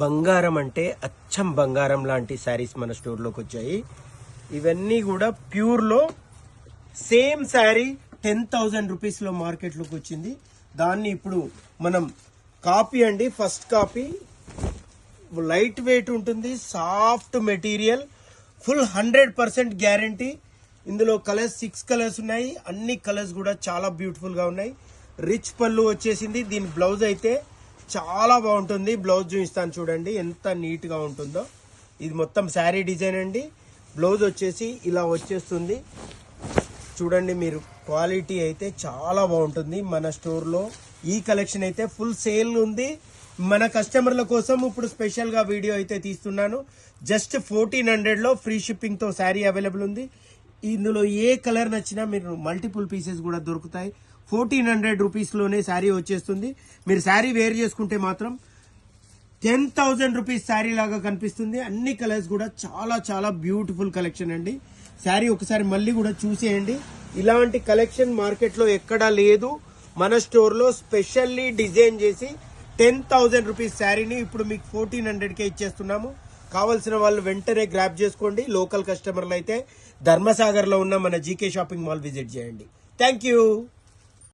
బంగారం అంటే అచ్చం బంగారం లాంటి శారీస్ మన స్టోర్లోకి వచ్చాయి. ఇవన్నీ కూడా ప్యూర్లో సేమ్ శారీ 10,000 రూపీస్లో మార్కెట్లోకి వచ్చింది. దాన్ని ఇప్పుడు మనం కాపీ అండి, ఫస్ట్ కాపీ లైట్ వెయిట్ ఉంటుంది, సాఫ్ట్ మెటీరియల్, ఫుల్ 100% గ్యారంటీ. ఇందులో కలర్స్ 6 కలర్స్ ఉన్నాయి. అన్ని కలర్స్ కూడా చాలా బ్యూటిఫుల్గా ఉన్నాయి. రిచ్ పళ్ళు వచ్చేసింది. దీని బ్లౌజ్ అయితే చాలా బాగుంటుంది. బ్లౌజ్ చూపిస్తాను చూడండి ఎంత నీట్గా ఉంటుందో. ఇది మొత్తం శారీ డిజైన్ అండి. బ్లౌజ్ వచ్చేసి ఇలా వచ్చేస్తుంది చూడండి మీరు. క్వాలిటీ అయితే చాలా బాగుంటుంది. మన స్టోర్లో ఈ కలెక్షన్ అయితే ఫుల్ సేల్ ఉంది. మన కస్టమర్ల కోసం ఇప్పుడు స్పెషల్గా వీడియో అయితే తీస్తున్నాను. జస్ట్ 1400లో ఫ్రీ షిప్పింగ్తో శారీ అవైలబుల్ ఉంది. ఇందులో ఏ కలర్ నచ్చినా మీరు మల్టిపుల్ పీసెస్ కూడా దొరుకుతాయి. 1400 రూపీస్లోనే శారీ వచ్చేస్తుంది. మీరు శారీ వేర్ చేసుకుంటే మాత్రం 10,000 రూపీస్ శారీ లాగా కనిపిస్తుంది. అన్ని కలర్స్ కూడా చాలా చాలా బ్యూటిఫుల్ కలెక్షన్ అండి. శారీ ఒకసారి మళ్ళీ కూడా చూసేయండి. ఇలాంటి కలెక్షన్ మార్కెట్లో ఎక్కడా లేదు. మన స్టోర్లో స్పెషల్లీ డిజైన్ చేసి 10,000 రూపీస్ శారీని ఇప్పుడు మీకు 1400కే ఇచ్చేస్తున్నాము. కావాల్సిన వాళ్ళు వెంటనే గ్రాప్ చేసుకోండి. లోకల్ కస్టమర్లు అయితే ధర్మసాగర్లో ఉన్న మన జీకే షాపింగ్ మాల్ విజిట్ చేయండి. Thank you.